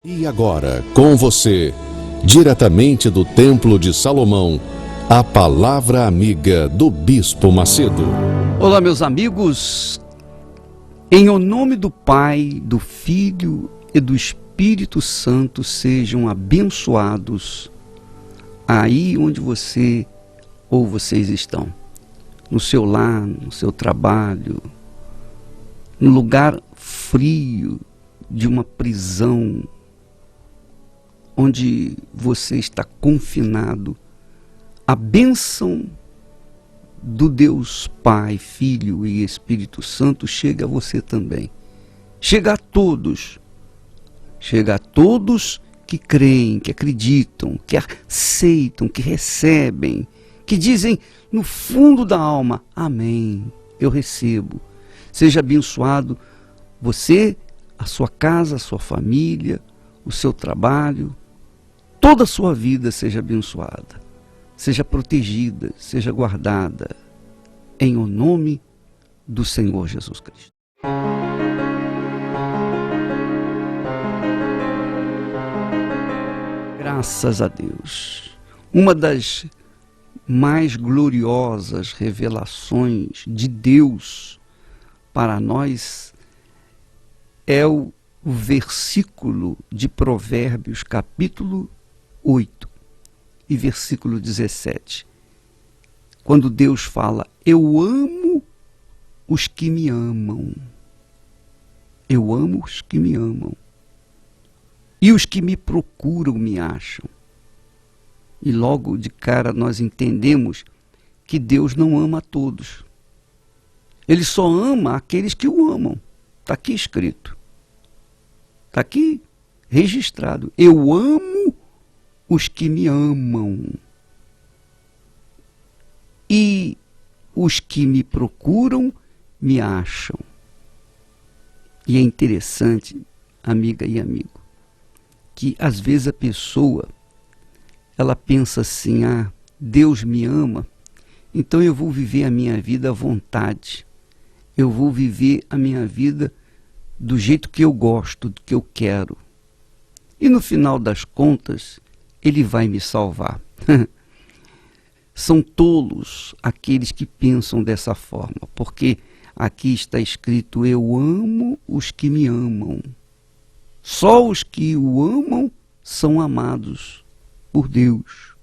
E agora, com você, diretamente do Templo de Salomão, a Palavra Amiga do Bispo Macedo. Olá, meus amigos, em o nome do Pai, do Filho e do Espírito Santo sejam abençoados aí onde você ou vocês estão, no seu lar, no seu trabalho, no lugar frio de uma prisão, onde você está confinado. A bênção do Deus Pai, Filho e Espírito Santo chega a você também. Chega a todos. Chega a todos que creem, que acreditam, que aceitam, que recebem, que dizem no fundo da alma: amém, eu recebo. Seja abençoado você, a sua casa, a sua família, o seu trabalho, toda a sua vida seja abençoada, seja protegida, seja guardada, em o nome do Senhor Jesus Cristo. Graças a Deus. Uma das mais gloriosas revelações de Deus para nós é o versículo de Provérbios, capítulo 8 e versículo 17. Quando Deus fala: eu amo os que me amam. Eu amo os que me amam. E os que me procuram me acham. E logo de cara nós entendemos que Deus não ama a todos. Ele só ama aqueles que o amam. Está aqui escrito. Está aqui registrado. Eu amo os que me amam. E os que me procuram me acham. E é interessante, amiga e amigo, que às vezes a pessoa, ela pensa assim: ah, Deus me ama, então eu vou viver a minha vida à vontade. Eu vou viver a minha vida do jeito que eu gosto, do que eu quero. E no final das contas, Ele vai me salvar. São tolos aqueles que pensam dessa forma, porque aqui está escrito: eu amo os que me amam. Só os que o amam são amados por Deus.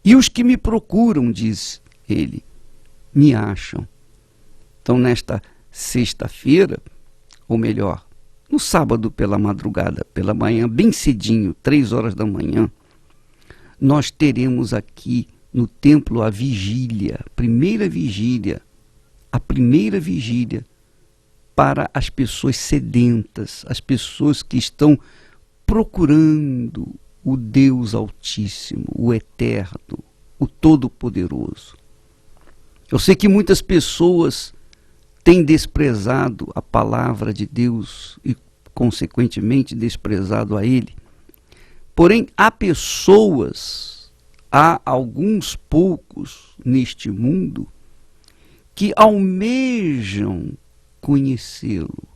E os que me procuram, diz ele, me acham. Então, nesta sexta-feira, ou melhor, no sábado pela madrugada, pela manhã, bem cedinho, 3 horas da manhã, nós teremos aqui no templo a vigília, a primeira vigília para as pessoas sedentas, as pessoas que estão procurando o Deus Altíssimo, o Eterno, o Todo-Poderoso. Eu sei que muitas pessoas têm desprezado a palavra de Deus e, consequentemente, desprezado a Ele. Porém, há alguns poucos neste mundo que almejam conhecê-lo,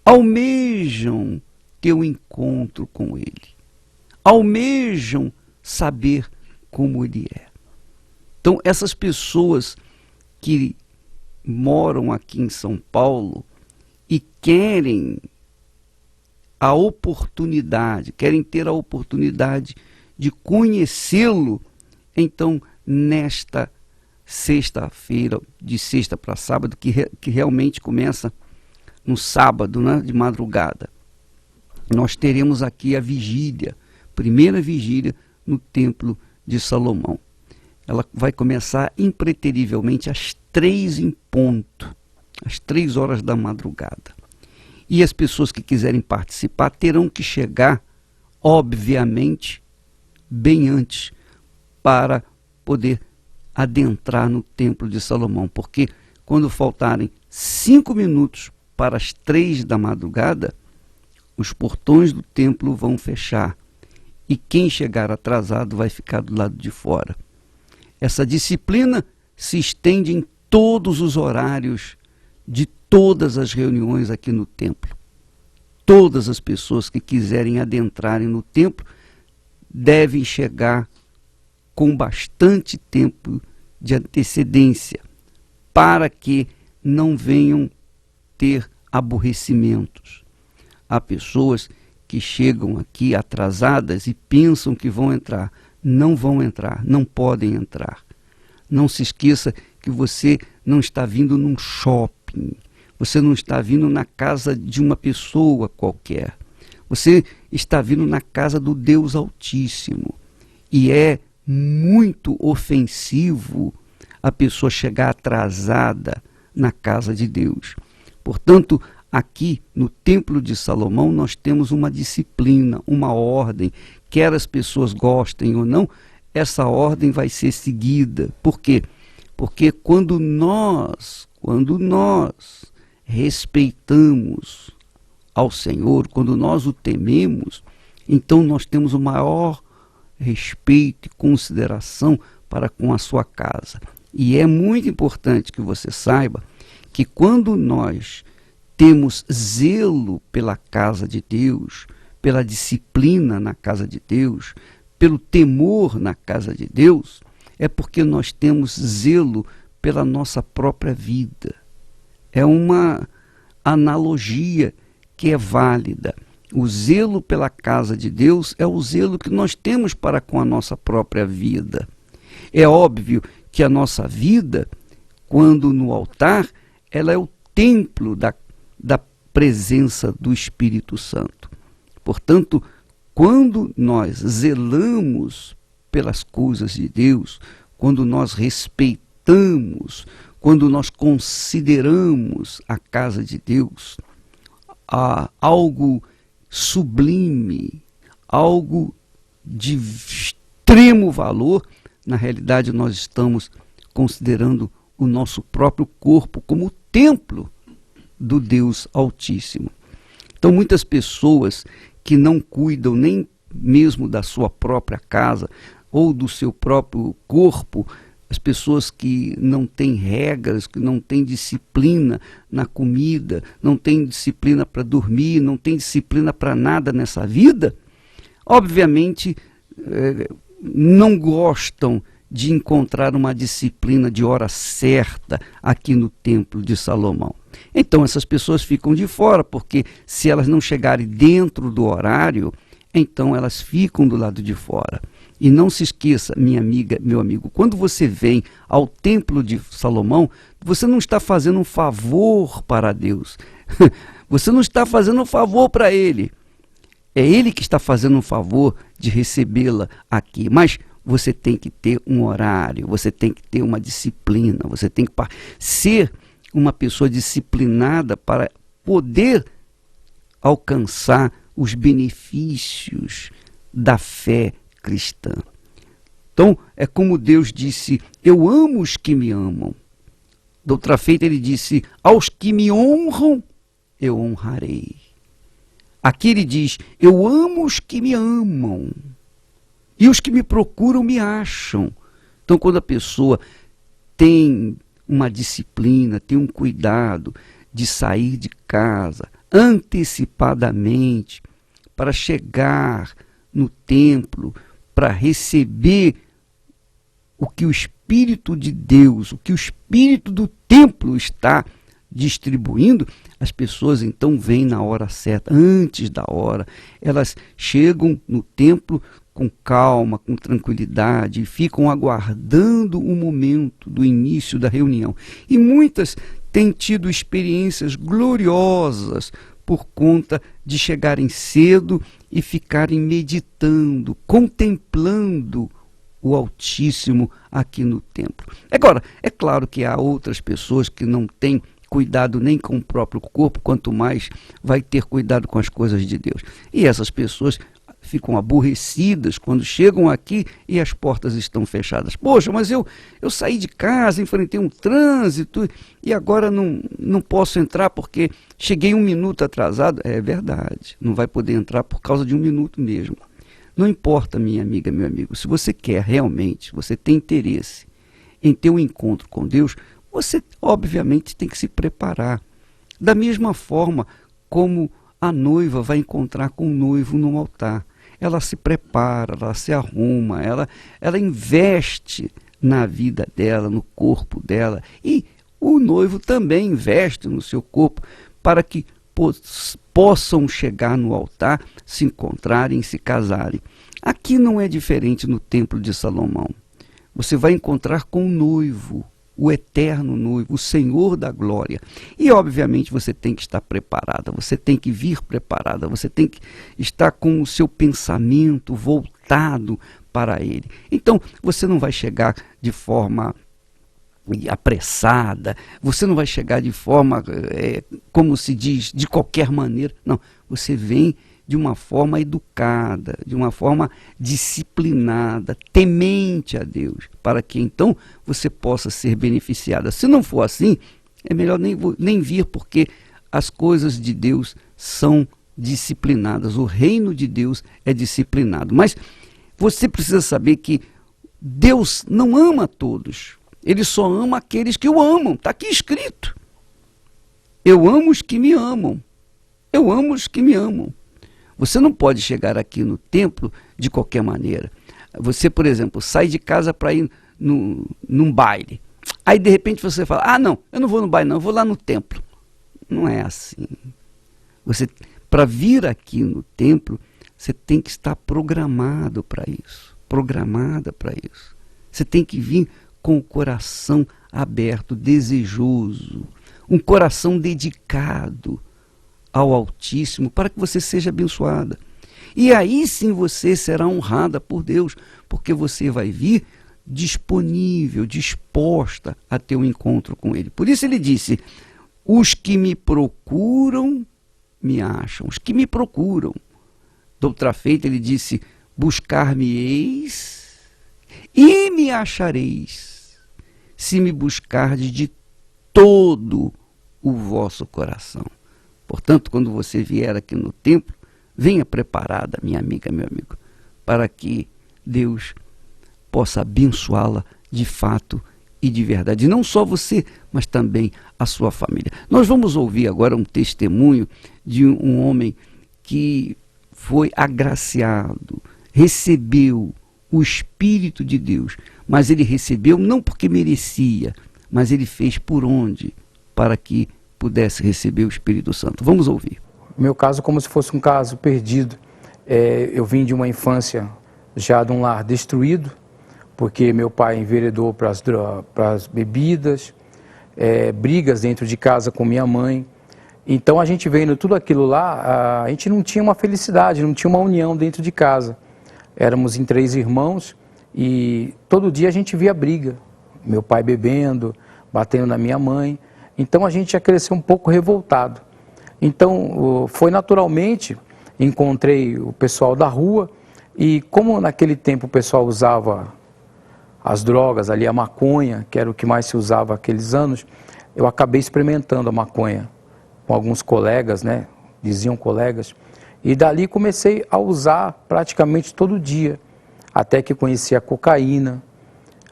almejam ter um encontro com Ele, almejam saber como Ele é. Então, essas pessoas que moram aqui em São Paulo e querem ter a oportunidade de conhecê-lo, então, nesta sexta-feira, de sexta para sábado, que realmente começa no sábado, né, de madrugada, nós teremos aqui a vigília, primeira vigília no Templo de Salomão. Ela vai começar impreterivelmente às 3 em ponto, às 3 horas da madrugada. E as pessoas que quiserem participar terão que chegar, obviamente, bem antes, para poder adentrar no Templo de Salomão, porque quando faltarem 5 minutos para as 3 da madrugada, os portões do templo vão fechar e quem chegar atrasado vai ficar do lado de fora. Essa disciplina se estende em todos os horários de todas as reuniões aqui no templo. todas as pessoas que quiserem adentrarem no templo devem chegar com bastante tempo de antecedência, para que não venham ter aborrecimentos. Há pessoas que chegam aqui atrasadas e pensam que vão entrar. Não vão entrar, não podem entrar. Não se esqueça que você não está vindo num shopping, você não está vindo na casa de uma pessoa qualquer. Você está vindo na casa do Deus Altíssimo. E é muito ofensivo a pessoa chegar atrasada na casa de Deus. Portanto, aqui no Templo de Salomão nós temos uma disciplina, uma ordem, quer as pessoas gostem ou não, essa ordem vai ser seguida. Por quê? Porque quando nós respeitamos ao Senhor, quando nós o tememos, então nós temos o maior respeito e consideração para com a sua casa. E é muito importante que você saiba que quando nós temos zelo pela casa de Deus, pela disciplina na casa de Deus, pelo temor na casa de Deus, é porque nós temos zelo pela nossa própria vida. É uma analogia que é válida. O zelo pela casa de Deus é o zelo que nós temos para com a nossa própria vida. É óbvio que a nossa vida, quando no altar, ela é o templo da presença do Espírito Santo. Portanto, quando nós zelamos pelas coisas de Deus, quando nós respeitamos, quando nós consideramos a casa de Deus algo sublime, algo de extremo valor, na realidade nós estamos considerando o nosso próprio corpo como o templo do Deus Altíssimo. Então muitas pessoas que não cuidam nem mesmo da sua própria casa ou do seu próprio corpo, as pessoas que não têm regras, que não têm disciplina na comida, não têm disciplina para dormir, não têm disciplina para nada nessa vida, obviamente não gostam de encontrar uma disciplina de hora certa aqui no Templo de Salomão. Então essas pessoas ficam de fora, porque se elas não chegarem dentro do horário, então elas ficam do lado de fora. E não se esqueça, minha amiga, meu amigo, quando você vem ao Templo de Salomão, você não está fazendo um favor para Deus. Você não está fazendo um favor para Ele. É Ele que está fazendo um favor de recebê-la aqui. Mas você tem que ter um horário, você tem que ter uma disciplina, você tem que ser uma pessoa disciplinada para poder alcançar os benefícios da fé cristã. Então, é como Deus disse: eu amo os que me amam. De outra feita, ele disse: aos que me honram, eu honrarei. Aqui ele diz: eu amo os que me amam. E os que me procuram me acham. Então, quando a pessoa tem uma disciplina, tem um cuidado de sair de casa antecipadamente para chegar no templo, para receber o que o Espírito de Deus, o que o Espírito do templo está distribuindo, as pessoas então vêm na hora certa, antes da hora. Elas chegam no templo com calma, com tranquilidade, e ficam aguardando o momento do início da reunião. E muitas têm tido experiências gloriosas por conta de chegarem cedo e ficarem meditando, contemplando o Altíssimo aqui no templo. Agora, é claro que há outras pessoas que não têm cuidado nem com o próprio corpo, quanto mais vai ter cuidado com as coisas de Deus. E essas pessoas ficam aborrecidas quando chegam aqui e as portas estão fechadas. Poxa, mas eu saí de casa, enfrentei um trânsito e agora não posso entrar porque cheguei 1 minuto atrasado. É verdade, não vai poder entrar por causa de 1 minuto mesmo. Não importa, minha amiga, meu amigo, se você quer realmente, você tem interesse em ter um encontro com Deus, você obviamente tem que se preparar. Da mesma forma como a noiva vai encontrar com o noivo no altar. Ela se prepara, ela se arruma, ela investe na vida dela, no corpo dela. E o noivo também investe no seu corpo para que possam chegar no altar, se encontrarem, se casarem. Aqui não é diferente no Templo de Salomão. Você vai encontrar com o noivo, o eterno noivo, o Senhor da glória. E obviamente você tem que estar preparada, você tem que vir preparada, você tem que estar com o seu pensamento voltado para Ele. Então você não vai chegar de forma apressada, você não vai chegar de forma, como se diz, de qualquer maneira. Não, você vem de uma forma educada, de uma forma disciplinada, temente a Deus, para que então você possa ser beneficiada. Se não for assim, é melhor nem vir, porque as coisas de Deus são disciplinadas, o reino de Deus é disciplinado. Mas você precisa saber que Deus não ama todos, Ele só ama aqueles que o amam, está aqui escrito. Eu amo os que me amam, eu amo os que me amam. Você não pode chegar aqui no templo de qualquer maneira. Você, por exemplo, sai de casa para ir num baile. Aí, de repente, você fala, ah, não, eu não vou no baile, não, eu vou lá no templo. Não é assim. Você, para vir aqui no templo, você tem que estar programado para isso. Programada para isso. Você tem que vir com o coração aberto, desejoso. Um coração dedicado ao Altíssimo, para que você seja abençoada. E aí sim você será honrada por Deus, porque você vai vir disponível, disposta a ter um encontro com Ele. Por isso ele disse, os que me procuram, me acham. Os que me procuram. De outra feita ele disse, buscar-me-eis e me achareis, se me buscardes de todo o vosso coração. Portanto, quando você vier aqui no templo, venha preparada, minha amiga, meu amigo, para que Deus possa abençoá-la de fato e de verdade. Não só você, mas também a sua família. Nós vamos ouvir agora um testemunho de um homem que foi agraciado, recebeu o Espírito de Deus, mas ele recebeu não porque merecia, mas ele fez por onde, para que pudesse receber o Espírito Santo. Vamos ouvir. Meu caso, como se fosse um caso perdido. Eu vim de uma infância já de um lar destruído, porque meu pai enveredou para as bebidas, brigas dentro de casa com minha mãe. Então a gente vendo tudo aquilo lá, a gente não tinha uma felicidade, não tinha uma união dentro de casa. Éramos em 3 irmãos e todo dia a gente via briga. Meu pai bebendo, batendo na minha mãe. Então a gente já cresceu um pouco revoltado. Então foi naturalmente, encontrei o pessoal da rua e como naquele tempo o pessoal usava as drogas ali, a maconha, que era o que mais se usava naqueles anos, eu acabei experimentando a maconha com alguns colegas, né? Diziam colegas, e dali comecei a usar praticamente todo dia, até que conheci a cocaína,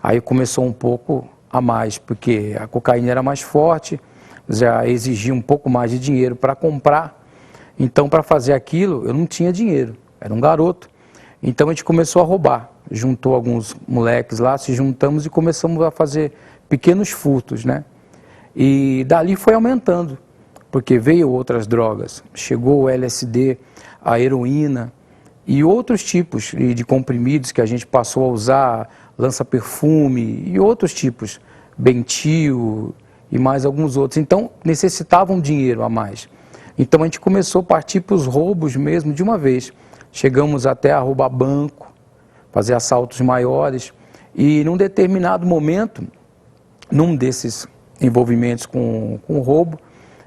aí começou um pouco a mais, porque a cocaína era mais forte, já exigia um pouco mais de dinheiro para comprar. Então, para fazer aquilo, eu não tinha dinheiro, era um garoto. Então, a gente começou a roubar. Juntou alguns moleques lá, se juntamos e começamos a fazer pequenos furtos, né? E dali foi aumentando, porque veio outras drogas. Chegou o LSD, a heroína e outros tipos de comprimidos que a gente passou a usar, lança-perfume e outros tipos, Bentil e mais alguns outros. Então, necessitavam dinheiro a mais. Então, a gente começou a partir para os roubos mesmo de uma vez. Chegamos até a roubar banco, fazer assaltos maiores. E, num determinado momento, num desses envolvimentos com roubo,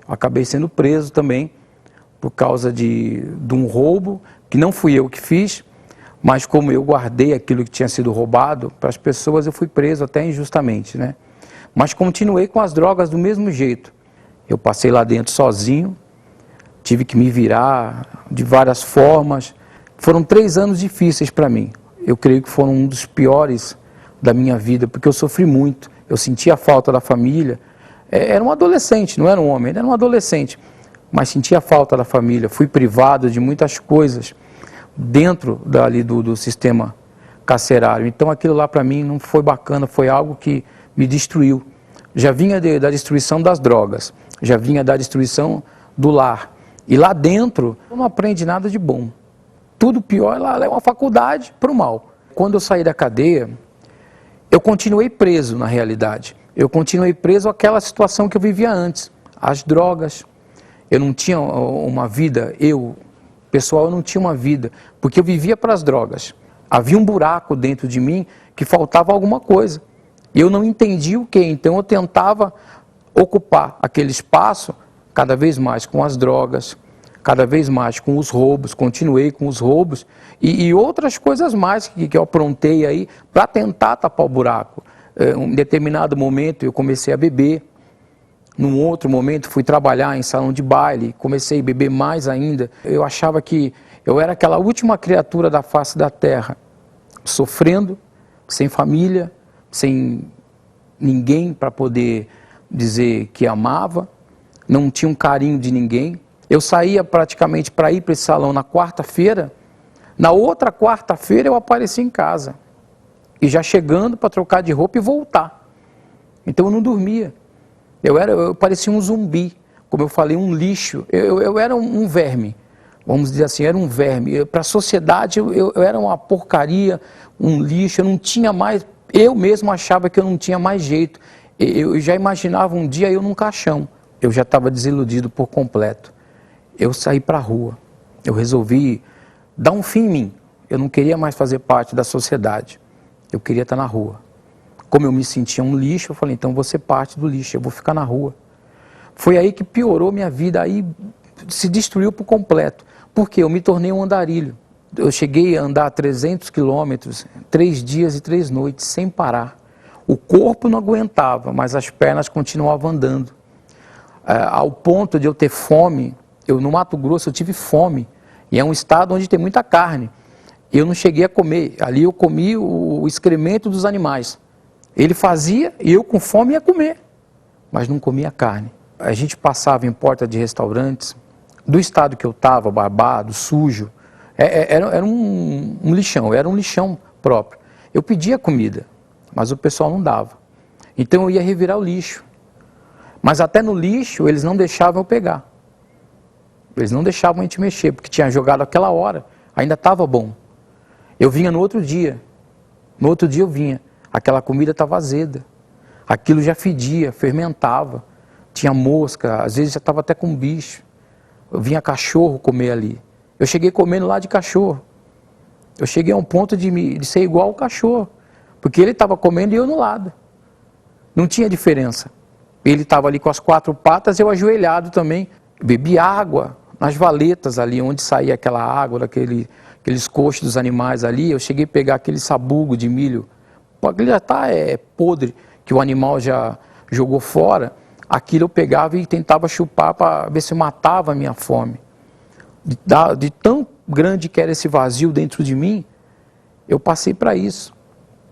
acabei sendo preso também por causa de um roubo, que não fui eu que fiz, mas como eu guardei aquilo que tinha sido roubado para as pessoas, eu fui preso até injustamente, né? Mas continuei com as drogas do mesmo jeito. Eu passei lá dentro sozinho, tive que me virar de várias formas. Foram 3 anos difíceis para mim. Eu creio que foram um dos piores da minha vida, porque eu sofri muito. Eu sentia a falta da família. Era um adolescente, não era um homem, era um adolescente. mas sentia falta da família. Fui privado de muitas coisas dentro dali do sistema carcerário. Então aquilo lá para mim não foi bacana, foi algo que me destruiu. Já vinha da destruição das drogas, já vinha da destruição do lar. E lá dentro não aprende nada de bom. Tudo pior, lá é uma faculdade para o mal. Quando eu saí da cadeia, eu continuei preso na realidade. Eu continuei preso àquela situação que eu vivia antes. As drogas. Eu não tinha uma vida, pessoal, eu não tinha uma vida, porque eu vivia para as drogas. Havia um buraco dentro de mim que faltava alguma coisa. Eu não entendia o que, então eu tentava ocupar aquele espaço cada vez mais com as drogas, cada vez mais com os roubos, continuei com os roubos e outras coisas mais que eu aprontei aí para tentar tapar o buraco. Em um determinado momento eu comecei a beber, num outro momento fui trabalhar em salão de baile, comecei a beber mais ainda. Eu achava que eu era aquela última criatura da face da terra, sofrendo, sem família, sem ninguém para poder dizer que amava, não tinha um carinho de ninguém. Eu saía praticamente para ir para esse salão na quarta-feira, na outra quarta-feira eu aparecia em casa, e já chegando para trocar de roupa e voltar. Então eu não dormia, eu parecia um zumbi, como eu falei, um lixo, eu era um verme, vamos dizer assim, era um verme. Para a sociedade eu era uma porcaria, um lixo, eu não tinha mais, eu mesmo achava que eu não tinha mais jeito. Eu já imaginava um dia eu num caixão, eu já estava desiludido por completo. Eu saí para a rua, eu resolvi dar um fim em mim, eu não queria mais fazer parte da sociedade, eu queria estar na rua. Como eu me sentia um lixo, eu falei, então vou ser parte do lixo, eu vou ficar na rua. Foi aí que piorou minha vida, aí se destruiu por completo, porque eu me tornei um andarilho. Eu cheguei a andar 300 quilômetros, 3 dias e 3 noites, sem parar. O corpo não aguentava, mas as pernas continuavam andando. Ao ponto de eu ter fome, no Mato Grosso eu tive fome, e é um estado onde tem muita carne. Eu não cheguei a comer, ali eu comi o excremento dos animais. Ele fazia e eu com fome ia comer, mas não comia carne. A gente passava em porta de restaurantes, do estado que eu estava, barbado, sujo, era um lixão, era um lixão próprio. Eu pedia comida, mas o pessoal não dava. Então eu ia revirar o lixo. Mas até no lixo eles não deixavam eu pegar. Eles não deixavam a gente mexer, porque tinha jogado aquela hora, ainda estava bom. Eu vinha no outro dia eu vinha, aquela comida estava azeda. Aquilo já fedia, fermentava, tinha mosca, às vezes já estava até com bicho. Eu vinha cachorro comer ali. Eu cheguei comendo lá de cachorro. Eu cheguei a um ponto de ser igual ao cachorro, porque ele estava comendo e eu no lado. Não tinha diferença. Ele estava ali com as 4 patas, eu ajoelhado também. Bebi água nas valetas ali, onde saía aquela água, aqueles coxos dos animais ali. Eu cheguei a pegar aquele sabugo de milho, aquele já está podre, que o animal já jogou fora. Aquilo eu pegava e tentava chupar para ver se matava a minha fome. De tão grande que era esse vazio dentro de mim, eu passei para isso.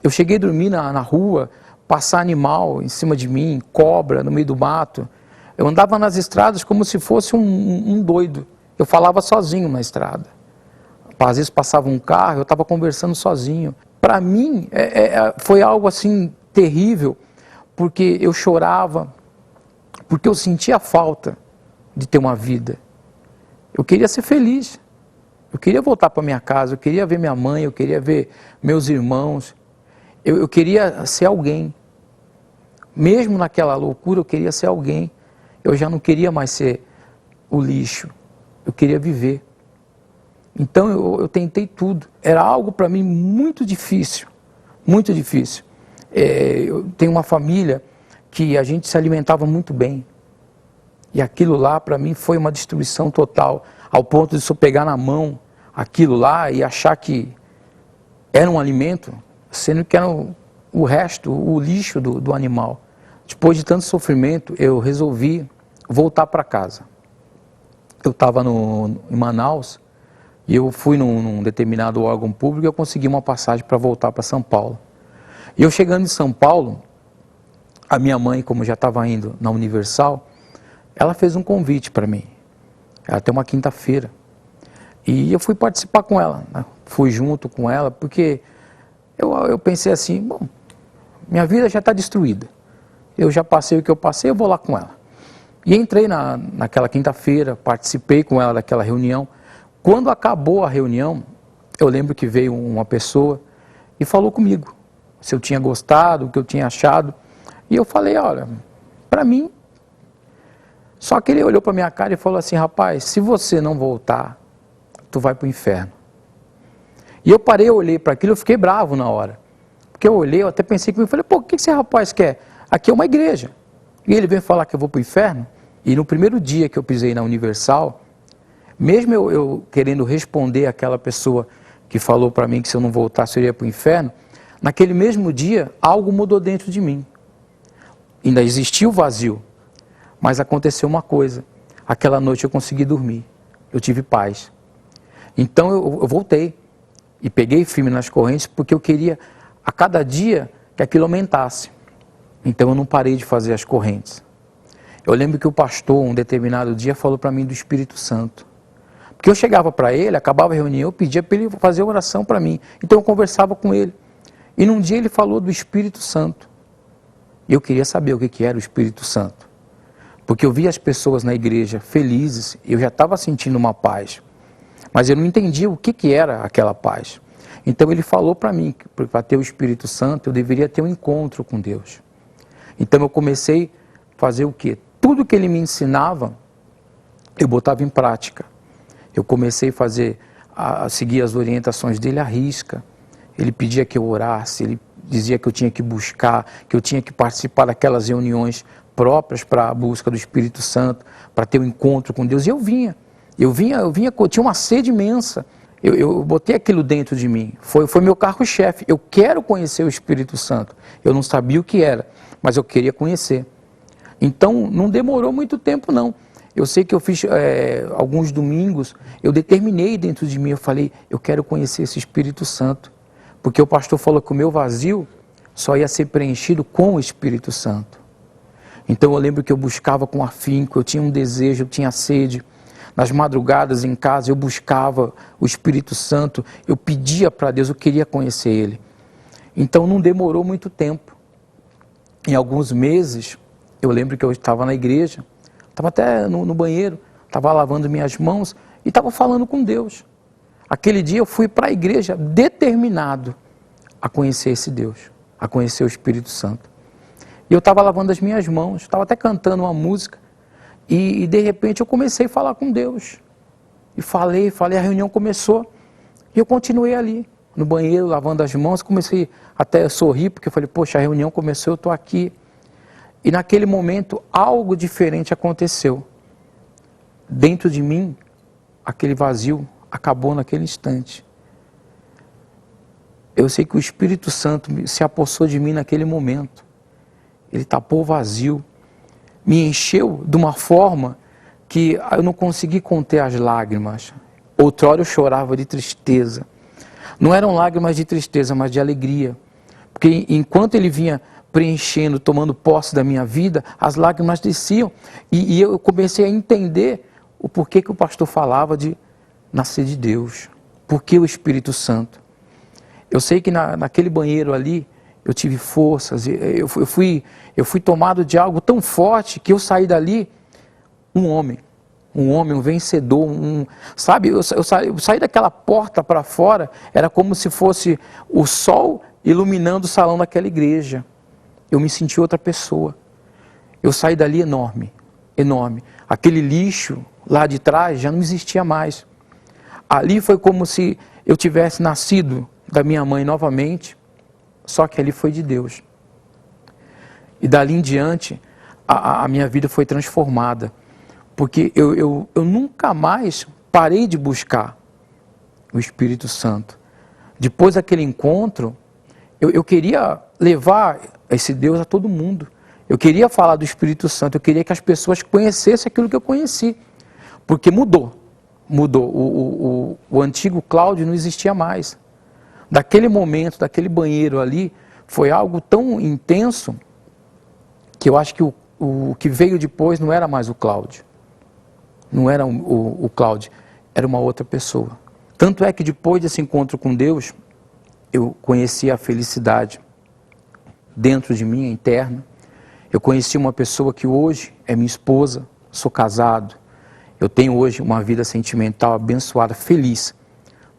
Eu cheguei a dormir na rua, passar animal em cima de mim, cobra no meio do mato. Eu andava nas estradas como se fosse um doido. Eu falava sozinho na estrada. Às vezes passava um carro, eu estava conversando sozinho. Para mim, foi algo assim terrível, porque eu chorava, porque eu sentia falta de ter uma vida. Eu queria ser feliz. Eu queria voltar para minha casa, eu queria ver minha mãe, eu queria ver meus irmãos. Eu queria ser alguém. Mesmo naquela loucura, eu queria ser alguém. Eu já não queria mais ser o lixo. Eu queria viver. Então eu tentei tudo. Era algo para mim muito difícil. Muito difícil. Eu tenho uma família que a gente se alimentava muito bem. E aquilo lá para mim foi uma destruição total. Ao ponto de se eu pegar na mão aquilo lá e achar que era um alimento, sendo que era o resto, o lixo do animal. Depois de tanto sofrimento, eu resolvi voltar para casa. Eu estava em Manaus e eu fui num determinado órgão público e eu consegui uma passagem para voltar para São Paulo. E eu chegando em São Paulo, a minha mãe, como já estava indo na Universal, ela fez um convite para mim. Era até uma quinta-feira. E eu fui participar com ela, né? Fui junto com ela, porque eu pensei assim, bom, minha vida já está destruída. Eu já passei o que eu passei, eu vou lá com ela. E entrei naquela quinta-feira, participei com ela daquela reunião. Quando acabou a reunião, eu lembro que veio uma pessoa e falou comigo se eu tinha gostado, o que eu tinha achado. E eu falei, olha, para mim... Só que ele olhou para minha cara e falou assim, rapaz, se você não voltar, tu vai para o inferno. E eu parei, eu olhei para aquilo, eu fiquei bravo na hora. Porque eu olhei, eu até pensei comigo, falei, pô, o que esse rapaz quer? Aqui é uma igreja. E ele vem falar que eu vou para o inferno? E no primeiro dia que eu pisei na Universal, mesmo eu querendo responder àquela pessoa que falou para mim que se eu não voltasse eu iria para o inferno, naquele mesmo dia, algo mudou dentro de mim. Ainda existia o vazio. Mas aconteceu uma coisa, aquela noite eu consegui dormir, eu tive paz. Então eu voltei e peguei firme nas correntes porque eu queria a cada dia que aquilo aumentasse. Então eu não parei de fazer as correntes. Eu lembro que o pastor, um determinado dia, falou para mim do Espírito Santo. Porque eu chegava para ele, acabava a reunião, eu pedia para ele fazer oração para mim. Então eu conversava com ele. E num dia ele falou do Espírito Santo. E eu queria saber o que era o Espírito Santo. Porque eu via as pessoas na igreja felizes, eu já estava sentindo uma paz. Mas eu não entendia o que era aquela paz. Então ele falou para mim que para ter o Espírito Santo eu deveria ter um encontro com Deus. Então eu comecei a fazer o quê? Tudo que ele me ensinava, eu botava em prática. Eu comecei a seguir as orientações dele à risca. Ele pedia que eu orasse, ele dizia que eu tinha que buscar, que eu tinha que participar daquelas reuniões próprias para a busca do Espírito Santo, para ter um encontro com Deus. E eu tinha uma sede imensa. Eu botei aquilo dentro de mim. Foi meu carro-chefe. Eu quero conhecer o Espírito Santo. Eu não sabia o que era, mas eu queria conhecer. Então, não demorou muito tempo, não. Eu sei que eu fiz alguns domingos, eu determinei dentro de mim, eu falei, eu quero conhecer esse Espírito Santo. Porque o pastor falou que o meu vazio só ia ser preenchido com o Espírito Santo. Então eu lembro que eu buscava com afinco, eu tinha um desejo, eu tinha sede. Nas madrugadas em casa eu buscava o Espírito Santo, eu pedia para Deus, eu queria conhecer Ele. Então não demorou muito tempo. Em alguns meses, eu lembro que eu estava na igreja, estava até no banheiro, estava lavando minhas mãos e estava falando com Deus. Aquele dia eu fui para a igreja determinado a conhecer esse Deus, a conhecer o Espírito Santo. E eu estava lavando as minhas mãos, estava até cantando uma música, e de repente eu comecei a falar com Deus. E falei, a reunião começou, e eu continuei ali, no banheiro, lavando as mãos, comecei até a sorrir, porque eu falei, poxa, a reunião começou, eu estou aqui. E naquele momento, algo diferente aconteceu. Dentro de mim, aquele vazio acabou naquele instante. Eu sei que o Espírito Santo se apossou de mim naquele momento. Ele tapou o vazio, me encheu de uma forma que eu não consegui conter as lágrimas. Outrora eu chorava de tristeza. Não eram lágrimas de tristeza, mas de alegria. Porque enquanto ele vinha preenchendo, tomando posse da minha vida, as lágrimas desciam. E eu comecei a entender o porquê que o pastor falava de nascer de Deus. Por que o Espírito Santo? Eu sei que naquele banheiro ali, eu tive forças, eu fui tomado de algo tão forte que eu saí dali um homem, um vencedor, sabe, eu saí daquela porta para fora, era como se fosse o sol iluminando o salão daquela igreja. Eu me senti outra pessoa. Eu saí dali enorme. Aquele lixo lá de trás já não existia mais. Ali foi como se eu tivesse nascido da minha mãe novamente, só que ali foi de Deus. E dali em diante, a minha vida foi transformada. Porque eu nunca mais parei de buscar o Espírito Santo. Depois daquele encontro, eu queria levar esse Deus a todo mundo. Eu queria falar do Espírito Santo, eu queria que as pessoas conhecessem aquilo que eu conheci. Porque mudou. O antigo Cláudio não existia mais. Daquele momento, daquele banheiro ali, foi algo tão intenso que eu acho que o que veio depois não era mais o Cláudio. não era o Cláudio, era uma outra pessoa. Tanto é que depois desse encontro com Deus, eu conheci a felicidade dentro de mim, interna. Eu conheci uma pessoa que hoje é minha esposa, sou casado. Eu tenho hoje uma vida sentimental abençoada, feliz,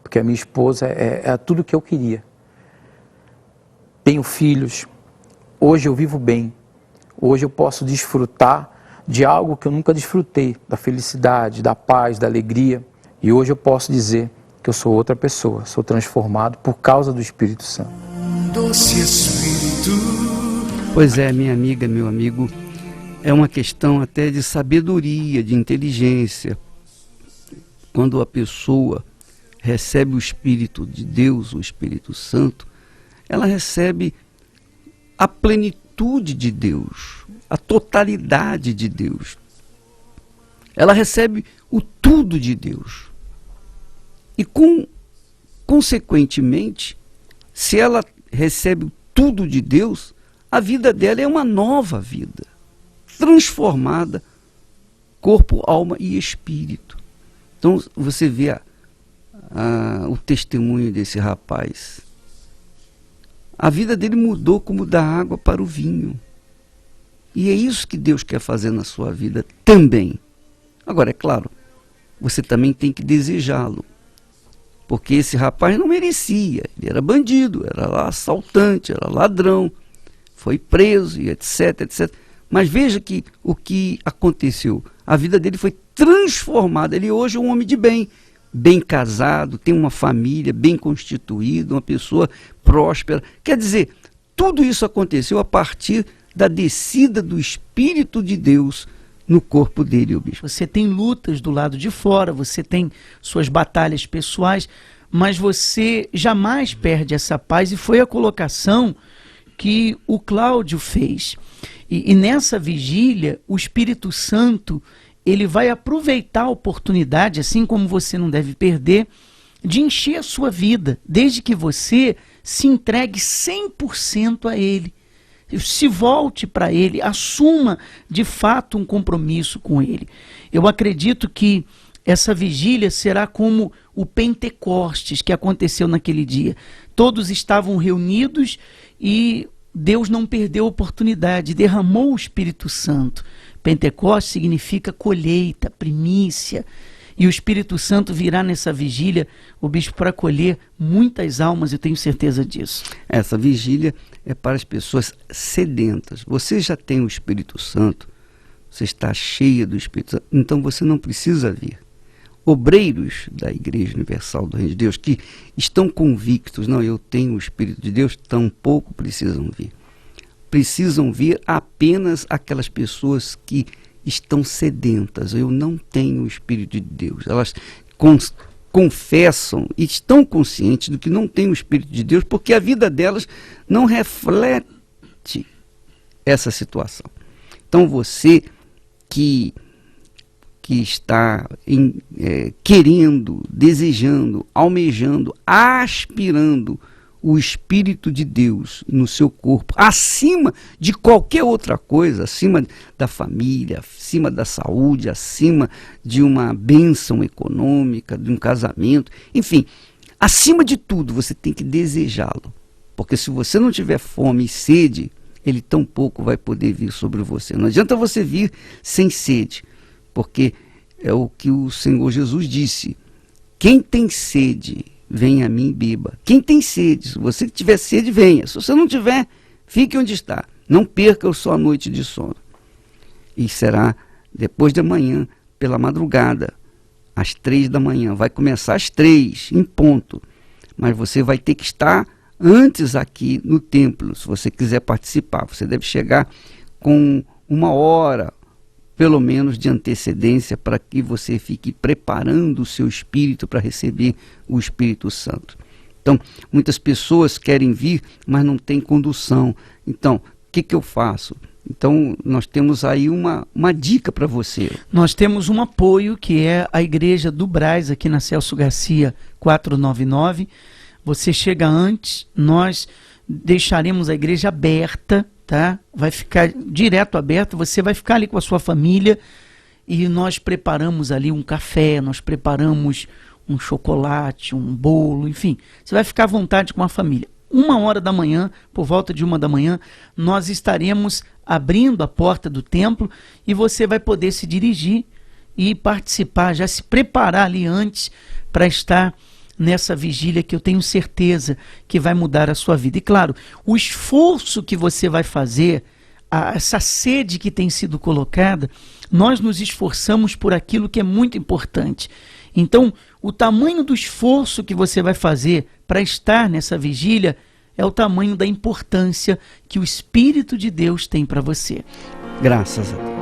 porque a minha esposa é tudo que eu queria. Tenho filhos, hoje eu vivo bem, hoje eu posso desfrutar de algo que eu nunca desfrutei, da felicidade, da paz, da alegria. E hoje eu posso dizer que eu sou outra pessoa, sou transformado por causa do Espírito Santo. Doce Espírito. Pois é, minha amiga, meu amigo, é uma questão até de sabedoria, de inteligência. Quando a pessoa recebe o Espírito de Deus, o Espírito Santo, ela recebe a plenitude de Deus, a totalidade de Deus. Ela recebe o tudo de Deus. E consequentemente, se ela recebe o tudo de Deus, a vida dela é uma nova vida, transformada, corpo, alma e espírito. Então você vê o testemunho desse rapaz. A vida dele mudou como da água para o vinho. E é isso que Deus quer fazer na sua vida também. Agora, é claro, você também tem que desejá-lo. Porque esse rapaz não merecia. Ele era bandido, era lá assaltante, era ladrão, foi preso e etc, etc. Mas veja que o que aconteceu. A vida dele foi transformada. Ele hoje é um homem de bem. Bem casado, tem uma família bem constituída, uma pessoa próspera. Quer dizer, tudo isso aconteceu a partir da descida do Espírito de Deus no corpo dele, o bispo. Você tem lutas do lado de fora, você tem suas batalhas pessoais, mas você jamais perde essa paz, e foi a colocação que o Cláudio fez. E nessa vigília, o Espírito Santo, ele vai aproveitar a oportunidade, assim como você não deve perder, de encher a sua vida, desde que você se entregue 100% a ele. Se volte para ele, assuma de fato um compromisso com ele. Eu acredito que essa vigília será como o Pentecostes que aconteceu naquele dia. Todos estavam reunidos e Deus não perdeu a oportunidade, derramou o Espírito Santo. Pentecostes significa colheita, primícia. E o Espírito Santo virá nessa vigília, o bispo, para colher muitas almas, eu tenho certeza disso. Essa vigília é para as pessoas sedentas. Você já tem o Espírito Santo, você está cheia do Espírito Santo, então você não precisa vir. Obreiros da Igreja Universal do Reino de Deus que estão convictos, não, eu tenho o Espírito de Deus, tampouco precisam vir. Precisam vir apenas aquelas pessoas que estão sedentas. Eu não tenho o Espírito de Deus. Elas confessam e estão conscientes do que não tem o Espírito de Deus, porque a vida delas não reflete essa situação. Então você que está querendo, desejando, almejando, aspirando o Espírito de Deus no seu corpo, acima de qualquer outra coisa, acima da família, acima da saúde, acima de uma bênção econômica, de um casamento, enfim, acima de tudo você tem que desejá-lo, porque se você não tiver fome e sede, ele tampouco vai poder vir sobre você. Não adianta você vir sem sede, porque é o que o Senhor Jesus disse: quem tem sede, venha a mim e beba. Quem tem sede, se você tiver sede, venha. Se você não tiver, fique onde está. Não perca a sua noite de sono. E será depois de amanhã, pela madrugada, às 3 da manhã. Vai começar às 3, em ponto. Mas você vai ter que estar antes aqui no templo, se você quiser participar. Você deve chegar com 1 hora, pelo menos, de antecedência, para que você fique preparando o seu espírito para receber o Espírito Santo. Então, muitas pessoas querem vir, mas não tem condução. Então, o que eu faço? Então, nós temos aí uma dica para você. Nós temos um apoio, que é a Igreja do Brás, aqui na Celso Garcia 499. Você chega antes, nós deixaremos a igreja aberta, tá? Vai ficar direto aberto, você vai ficar ali com a sua família e nós preparamos ali um café, nós preparamos um chocolate, um bolo, enfim. Você vai ficar à vontade com a família. 1h da manhã, por volta de 1h da manhã, nós estaremos abrindo a porta do templo e você vai poder se dirigir e participar, já se preparar ali antes para estar nessa vigília que eu tenho certeza que vai mudar a sua vida. E claro, o esforço que você vai fazer, essa sede que tem sido colocada, nós nos esforçamos por aquilo que é muito importante. Então, o tamanho do esforço que você vai fazer para estar nessa vigília é o tamanho da importância que o Espírito de Deus tem para você. Graças a Deus.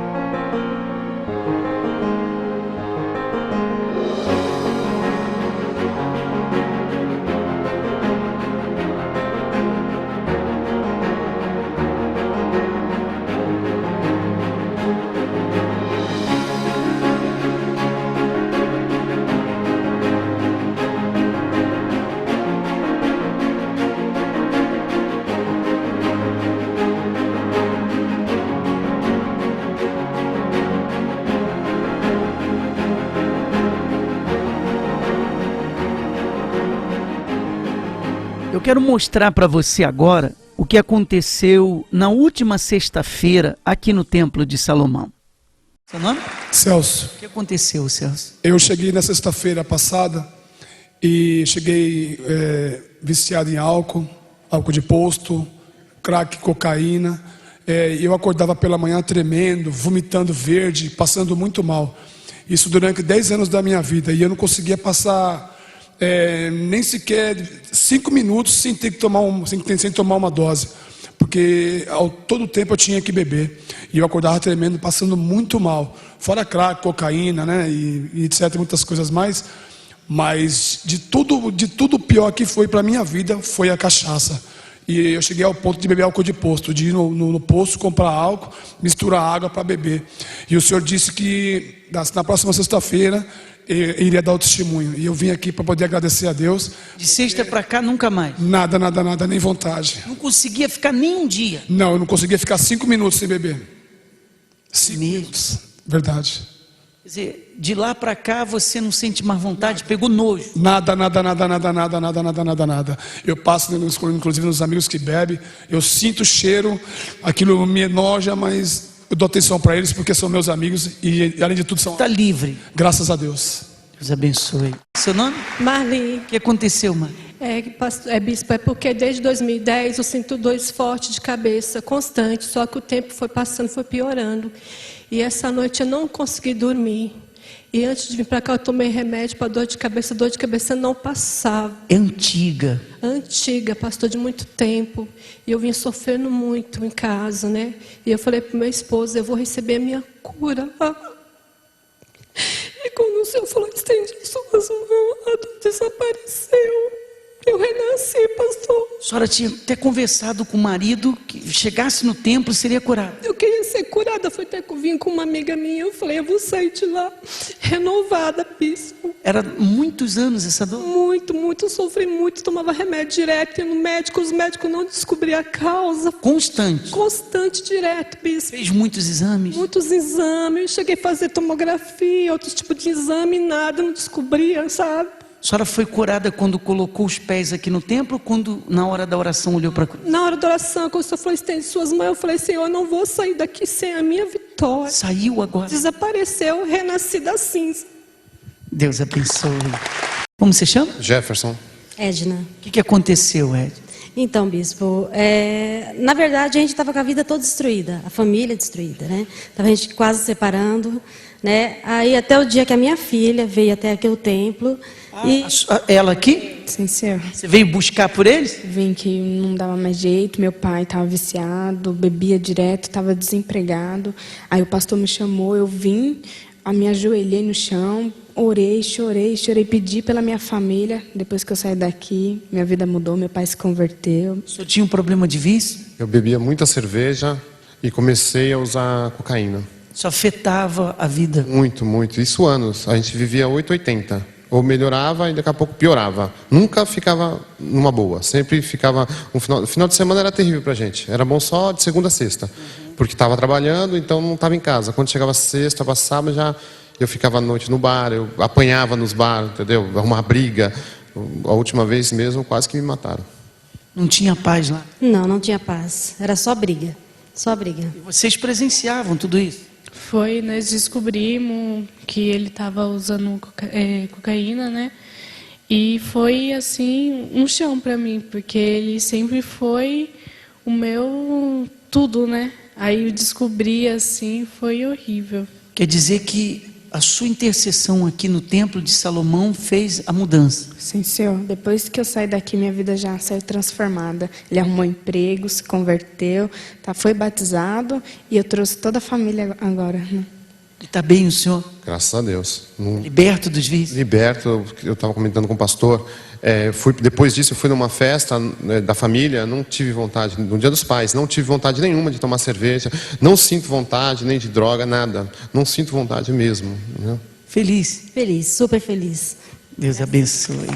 Eu quero mostrar para você agora o que aconteceu na última sexta-feira aqui no Templo de Salomão. Seu nome? Celso, O que aconteceu, Celso? eu cheguei na sexta-feira passada e cheguei viciado em álcool de posto, crack, cocaína. Eu acordava pela manhã tremendo, vomitando verde, passando muito mal. Isso durante 10 anos da minha vida e eu não conseguia passar nem sequer 5 minutos sem ter que sem tomar uma dose, porque todo tempo eu tinha que beber e eu acordava tremendo, passando muito mal, fora crack, cocaína, né, e etc, muitas coisas mais. Mas de tudo pior que foi para minha vida foi a cachaça. E eu cheguei ao ponto de beber álcool de posto, de ir no posto comprar álcool, misturar água para beber. E o senhor disse que na próxima sexta-feira iria dar o testemunho. E eu vim aqui para poder agradecer a Deus. De sexta para cá, nunca mais? Nada, nem vontade. Não conseguia ficar nem um dia? Não, eu não conseguia ficar 5 minutos sem beber. 5 Mesmo? minutos, verdade. Quer dizer, de lá para cá você não sente mais vontade, pegou nojo? Nada. Eu passo, inclusive, nos amigos que bebem, eu sinto o cheiro, aquilo me enoja, mas eu dou atenção para eles porque são meus amigos e, além de tudo, são... Está livre. Graças a Deus. Deus abençoe. Seu nome? Marli, O que aconteceu, Marli? bispo, é porque desde 2010 eu sinto dores fortes de cabeça, constante, só que o tempo foi passando, foi piorando. E essa noite eu não consegui dormir. E antes de vir para cá eu tomei remédio para dor de cabeça não passava. É antiga. Antiga, pastor, de muito tempo. E eu vinha sofrendo muito em casa, né? E eu falei para o meu esposo, eu vou receber a minha cura. E quando o Senhor falou, estende suas mãos, a dor desapareceu. Eu renasci, pastor. A senhora tinha até conversado com o marido que chegasse no templo seria curado. Eu queria ser curada, foi até que eu vim com uma amiga minha. Eu falei, eu vou sair de lá renovada, bispo. Era muitos anos essa dor? Muito, sofri muito, tomava remédio direto, ia no médico, os médicos não descobriam a causa. Constante? Constante, direto, bispo. Fez muitos exames? Muitos exames, cheguei a fazer tomografia, outros tipos de exame, nada, não descobria, sabe? A senhora foi curada quando colocou os pés aqui no templo ou quando na hora da oração olhou para a cruz? Na hora da oração, quando o Senhor falou, estende suas mãos, eu falei, Senhor, eu não vou sair daqui sem a minha vitória. Saiu agora? Desapareceu, renasci da cinza. Deus abençoe. Como você chama? Jefferson. Edna. O que aconteceu, Ed? Então, bispo, na verdade a gente estava com a vida toda destruída, a família destruída, né? Tava a gente quase separando, né? Aí até o dia que a minha filha veio até aqui o templo e... Ela aqui? Sim, senhor. Você veio buscar por eles? Vim que não dava mais jeito, meu pai estava viciado, bebia direto, estava desempregado. Aí o pastor me chamou, eu vim, me ajoelhei no chão, orei, chorei, pedi pela minha família. Depois que eu saí daqui, minha vida mudou, meu pai se converteu. O senhor tinha um problema de vício? Eu bebia muita cerveja e comecei a usar cocaína. Isso afetava a vida? Muito. Isso anos. A gente vivia 880. Ou melhorava e daqui a pouco piorava. Nunca ficava numa boa. Sempre ficava... O final de semana era terrível pra gente. Era bom só de segunda a sexta. porque estava trabalhando, então não estava em casa. Quando chegava sexta, passava, já eu ficava à noite no bar, eu apanhava nos bares, entendeu? Uma briga. A última vez mesmo, quase que me mataram. Não tinha paz lá? Não, não tinha paz. Era só briga. Só briga. E vocês presenciavam tudo isso? Foi, nós descobrimos que ele estava usando cocaína, né? E foi, assim, um chão para mim, porque ele sempre foi o meu tudo, né? Aí eu descobri, assim, foi horrível. Quer dizer que a sua intercessão aqui no Templo de Salomão fez a mudança? Sim, senhor. Depois que eu saí daqui, minha vida já saiu transformada. Ele arrumou emprego, se converteu, foi batizado e eu trouxe toda a família agora, né? E está bem o senhor? Graças a Deus. Liberto dos vícios? Liberto, eu estava comentando com o pastor. Depois disso, eu fui numa festa da família, não tive vontade, no Dia dos Pais, não tive vontade nenhuma de tomar cerveja, não sinto vontade nem de droga, nada. Não sinto vontade mesmo. Né? Feliz? Feliz, super feliz. Deus abençoe.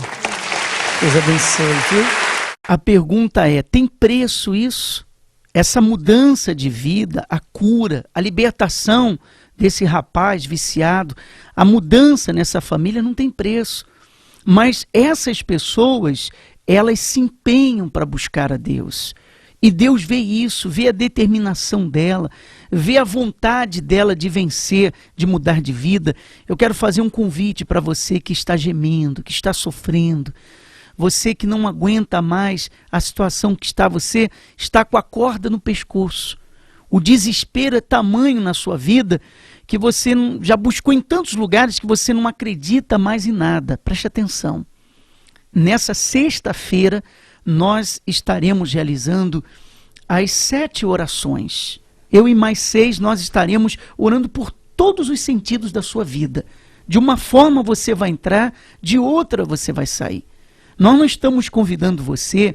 Deus abençoe, viu? A pergunta é, tem preço isso? Essa mudança de vida, a cura, a libertação desse rapaz viciado, a mudança nessa família não tem preço. Mas essas pessoas, elas se empenham para buscar a Deus. E Deus vê isso, vê a determinação dela, vê a vontade dela de vencer, de mudar de vida. Eu quero fazer um convite para você que está gemendo, que está sofrendo, você que não aguenta mais a situação que está, você está com a corda no pescoço. O desespero é tamanho na sua vida que você já buscou em tantos lugares que você não acredita mais em nada. Preste atenção. Nessa sexta-feira, nós estaremos realizando as 7 orações. Eu e mais 6, nós estaremos orando por todos os sentidos da sua vida. De uma forma você vai entrar, de outra você vai sair. Nós não estamos convidando você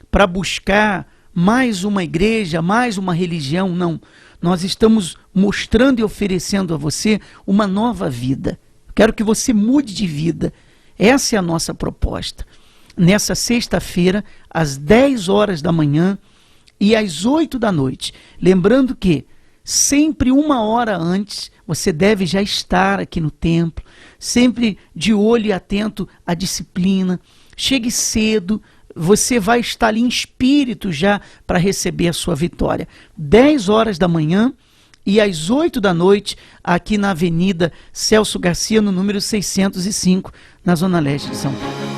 para buscar mais uma igreja, mais uma religião, não. Nós estamos mostrando e oferecendo a você uma nova vida. Quero que você mude de vida. Essa é a nossa proposta. Nessa sexta-feira, às 10 horas da manhã e às 8 da noite. Lembrando que sempre 1 hora antes você deve já estar aqui no templo, sempre de olho e atento à disciplina. Chegue cedo, você vai estar ali em espírito já para receber a sua vitória. 10 horas da manhã e às 8 da noite, aqui na Avenida Celso Garcia, no número 605, na Zona Leste de São Paulo.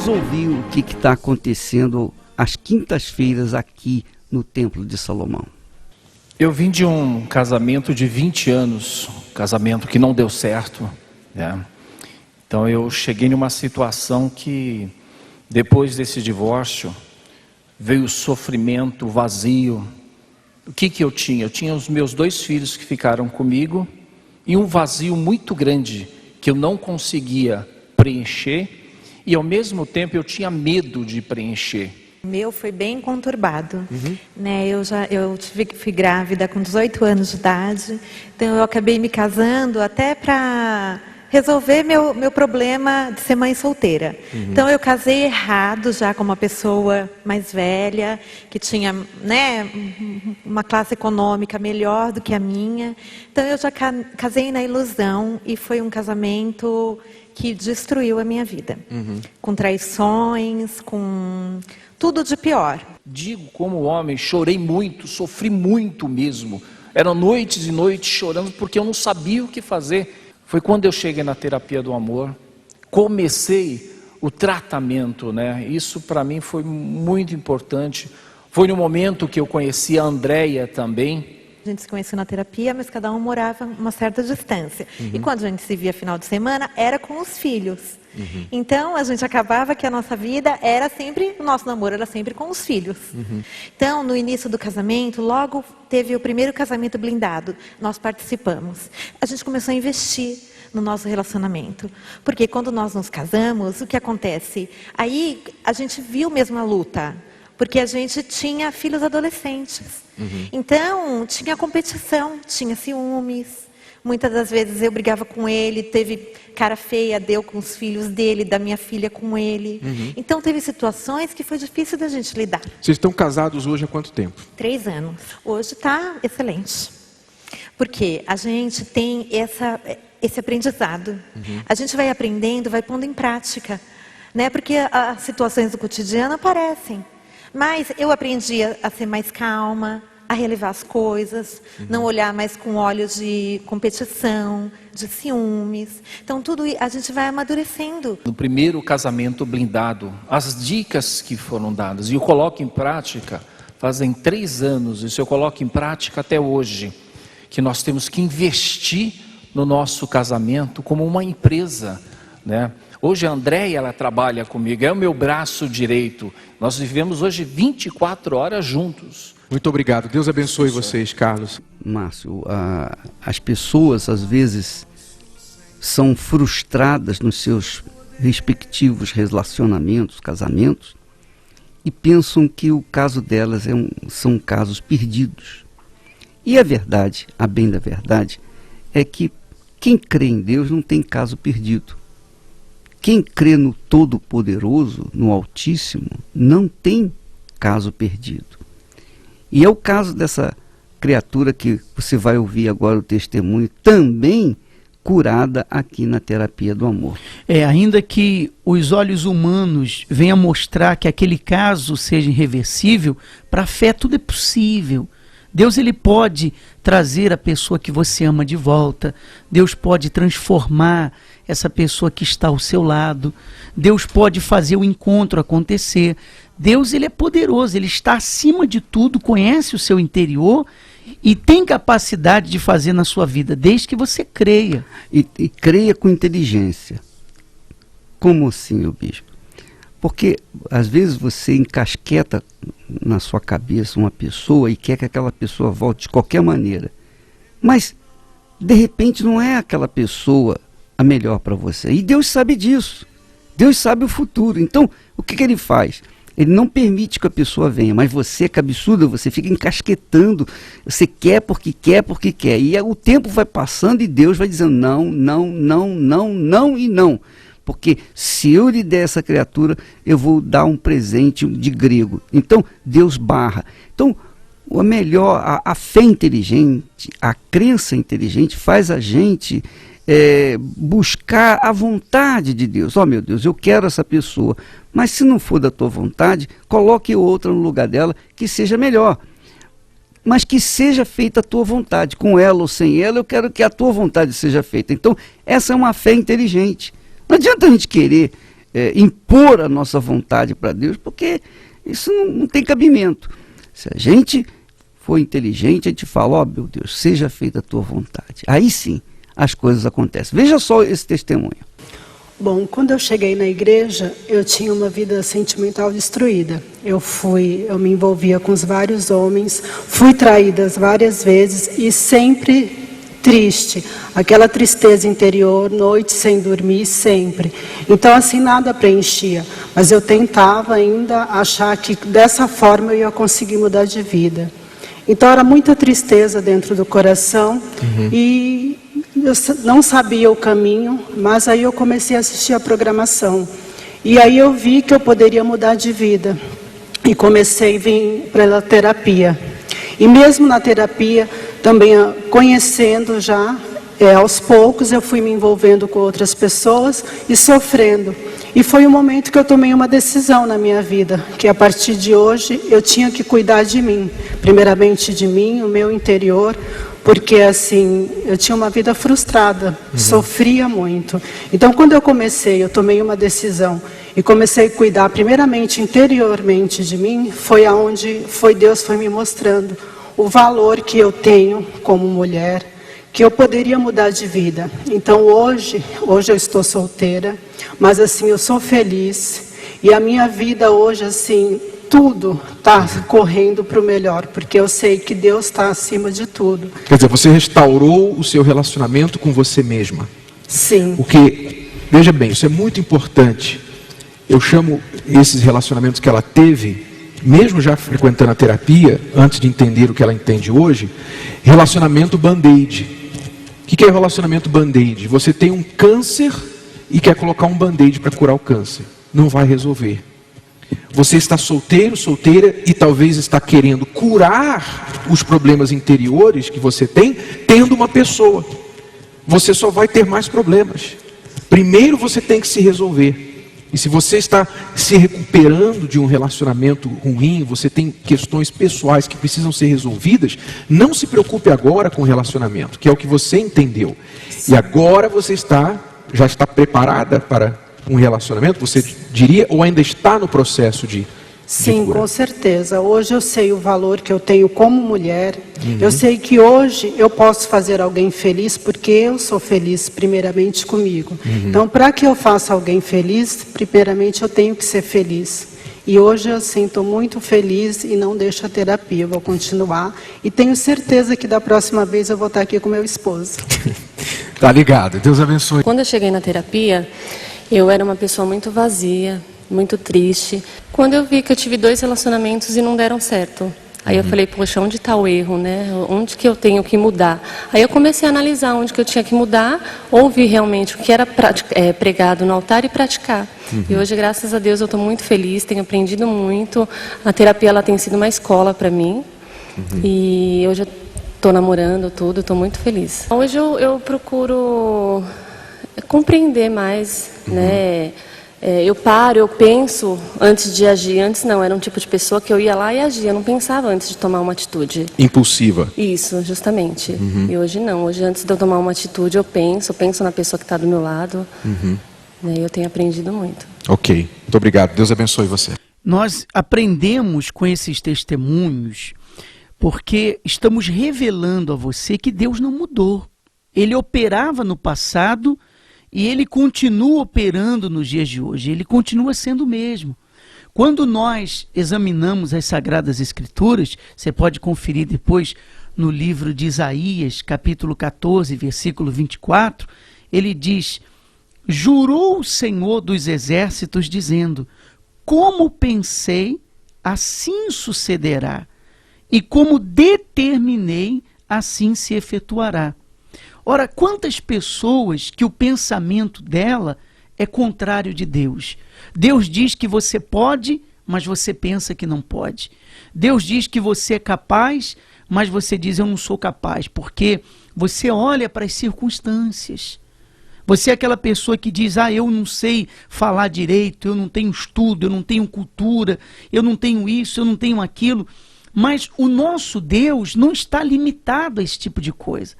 Vamos ouvir o que está acontecendo às quintas-feiras aqui no Templo de Salomão. Eu vim de um casamento de 20 anos, um casamento que não deu certo, né? Então eu cheguei numa situação que, depois desse divórcio, veio o sofrimento, o vazio. O que eu tinha? Eu tinha os meus 2 filhos que ficaram comigo e um vazio muito grande que eu não conseguia preencher e ao mesmo tempo eu tinha medo de preencher. O meu foi bem conturbado, né? Eu fui grávida com 18 anos de idade, então eu acabei me casando até para resolver meu problema de ser mãe solteira. Então eu casei errado, já com uma pessoa mais velha, que tinha, né, uma classe econômica melhor do que a minha. Então eu já casei na ilusão e foi um casamento que destruiu a minha vida. Com traições, com tudo de pior. Digo, como homem, chorei muito, sofri muito mesmo. Eram noites e noites chorando porque eu não sabia o que fazer. Foi quando eu cheguei na terapia do amor, comecei o tratamento, né? Isso para mim foi muito importante. Foi no momento que eu conheci a Andréia também. A gente se conheceu na terapia, mas cada um morava uma certa distância. E quando a gente se via final de semana, era com os filhos. Então, a gente acabava que a nossa vida era sempre, o nosso namoro era sempre com os filhos. Então, no início do casamento, logo teve o primeiro casamento blindado. Nós participamos. A gente começou a investir no nosso relacionamento. Porque quando nós nos casamos, o que acontece? Aí a gente viu mesmo a luta, porque a gente tinha filhos adolescentes. Então, tinha competição, tinha ciúmes. Muitas das vezes eu brigava com ele, teve cara feia, deu com os filhos dele, da minha filha com ele. Então teve situações que foi difícil da gente lidar. Vocês estão casados hoje há quanto tempo? 3 anos. Hoje está excelente. Porque a gente tem esse aprendizado. A gente vai aprendendo, vai pondo em prática. Né? Porque as situações do cotidiano aparecem. Mas eu aprendi a ser mais calma, a relevar as coisas, não olhar mais com olhos de competição, de ciúmes. Então, tudo a gente vai amadurecendo. No primeiro casamento blindado, as dicas que foram dadas, e eu coloco em prática, fazem 3 anos, isso eu coloco em prática até hoje, que nós temos que investir no nosso casamento como uma empresa, né? Hoje a Andréia, ela trabalha comigo, é o meu braço direito. Nós vivemos hoje 24 horas juntos. Muito obrigado. Deus abençoe vocês, Carlos. Márcio, as pessoas às vezes são frustradas nos seus respectivos relacionamentos, casamentos, e pensam que o caso delas são casos perdidos. E a verdade, a bem da verdade, é que quem crê em Deus não tem caso perdido. Quem crê no Todo-Poderoso, no Altíssimo, não tem caso perdido. E é o caso dessa criatura que você vai ouvir agora o testemunho, também curada aqui na terapia do amor. Ainda que os olhos humanos venham mostrar que aquele caso seja irreversível, para a fé tudo é possível. Deus, ele pode trazer a pessoa que você ama de volta. Deus pode transformar essa pessoa que está ao seu lado. Deus pode fazer o encontro acontecer. Deus, ele é poderoso, ele está acima de tudo, conhece o seu interior e tem capacidade de fazer na sua vida, desde que você creia. E creia com inteligência. Como assim, o bispo? Porque às vezes você encasqueta na sua cabeça uma pessoa e quer que aquela pessoa volte de qualquer maneira. Mas, de repente, não é aquela pessoa a melhor para você. E Deus sabe disso. Deus sabe o futuro. Então, o que ele faz? Ele não permite que a pessoa venha, mas você, cabeçuda, você fica encasquetando. Você quer porque quer porque quer. E o tempo vai passando e Deus vai dizendo não, não, não, não, não e não. Porque se eu lhe der essa criatura, eu vou dar um presente de grego. Então, Deus barra. Então, a fé inteligente, a crença inteligente faz a gente buscar a vontade de Deus. Meu Deus, eu quero essa pessoa, mas se não for da tua vontade, coloque outra no lugar dela que seja melhor. Mas que seja feita a tua vontade, com ela ou sem ela, eu quero que a tua vontade seja feita. Então, essa é uma fé inteligente. Não adianta a gente querer impor a nossa vontade para Deus, porque isso não tem cabimento. Se a gente for inteligente, a gente fala, meu Deus, seja feita a tua vontade. Aí sim, as coisas acontecem. Veja só esse testemunho. Bom, quando eu cheguei na igreja, eu tinha uma vida sentimental destruída. Eu me envolvia com vários homens, fui traída várias vezes e sempre triste, aquela tristeza interior, noite sem dormir, sempre. Então, assim, nada preenchia. Mas eu tentava ainda achar que dessa forma eu ia conseguir mudar de vida. Então, era muita tristeza dentro do coração e eu não sabia o caminho, mas aí eu comecei a assistir a programação. E aí eu vi que eu poderia mudar de vida. E comecei a vir para a terapia. E mesmo na terapia, também conhecendo já, aos poucos eu fui me envolvendo com outras pessoas e sofrendo. E foi um momento que eu tomei uma decisão na minha vida, que a partir de hoje eu tinha que cuidar de mim. Primeiramente de mim, o meu interior, porque assim, eu tinha uma vida frustrada, sofria muito. Então quando eu tomei uma decisão e comecei a cuidar primeiramente interiormente de mim, foi Deus foi me mostrando o valor que eu tenho como mulher, que eu poderia mudar de vida. Então hoje eu estou solteira, mas assim, eu sou feliz, e a minha vida hoje, assim, tudo está correndo para o melhor, porque eu sei que Deus está acima de tudo. Quer dizer, você restaurou o seu relacionamento com você mesma. Sim. Porque, veja bem, isso é muito importante. Eu chamo esses relacionamentos que ela teve, mesmo já frequentando a terapia, antes de entender o que ela entende hoje, relacionamento band-aid. O que é relacionamento band-aid? Você tem um câncer e quer colocar um band-aid para curar o câncer. Não vai resolver. Você está solteiro, solteira e talvez está querendo curar os problemas interiores que você tem, tendo uma pessoa. Você só vai ter mais problemas. Primeiro você tem que se resolver. E se você está se recuperando de um relacionamento ruim, você tem questões pessoais que precisam ser resolvidas, não se preocupe agora com o relacionamento, que é o que você entendeu. E agora você já está preparada para um relacionamento, você diria, ou ainda está no processo de Sim, cura? com certeza. Hoje eu sei o valor que eu tenho como mulher. Eu sei que hoje eu posso fazer alguém feliz porque eu sou feliz primeiramente comigo. Então, para que eu faça alguém feliz, primeiramente eu tenho que ser feliz. E hoje eu sinto muito feliz e não deixo a terapia. Eu vou continuar e tenho certeza que da próxima vez eu vou estar aqui com meu esposo. Tá ligado, Deus abençoe. Quando eu cheguei na terapia, eu era uma pessoa muito vazia, muito triste. Quando eu vi que eu tive 2 relacionamentos e não deram certo, aí eu falei, poxa, onde está o erro, né? Onde que eu tenho que mudar? Aí eu comecei a analisar onde que eu tinha que mudar, ouvir realmente o que era pregado no altar e praticar. E hoje, graças a Deus, eu estou muito feliz, tenho aprendido muito. A terapia ela tem sido uma escola para mim. E hoje eu estou namorando tudo, estou muito feliz. Hoje eu procuro compreender mais, né? Eu paro, eu penso antes de agir. Antes não, era um tipo de pessoa que eu ia lá e agia, eu não pensava antes de tomar uma atitude. Impulsiva. Isso, justamente. E hoje não, hoje antes de eu tomar uma atitude eu penso na pessoa que está do meu lado. Né, eu tenho aprendido muito. Ok, muito obrigado, Deus abençoe você. Nós aprendemos com esses testemunhos porque estamos revelando a você que Deus não mudou. Ele operava no passado e ele continua operando nos dias de hoje, ele continua sendo o mesmo. Quando nós examinamos as Sagradas Escrituras, você pode conferir depois no livro de Isaías, capítulo 14, versículo 24, ele diz, jurou o Senhor dos Exércitos, dizendo, como pensei, assim sucederá, e como determinei, assim se efetuará. Ora, quantas pessoas que o pensamento dela é contrário de Deus? Deus diz que você pode, mas você pensa que não pode. Deus diz que você é capaz, mas você diz eu não sou capaz, porque você olha para as circunstâncias. Você é aquela pessoa que diz, eu não sei falar direito, eu não tenho estudo, eu não tenho cultura, eu não tenho isso, eu não tenho aquilo. Mas o nosso Deus não está limitado a esse tipo de coisa.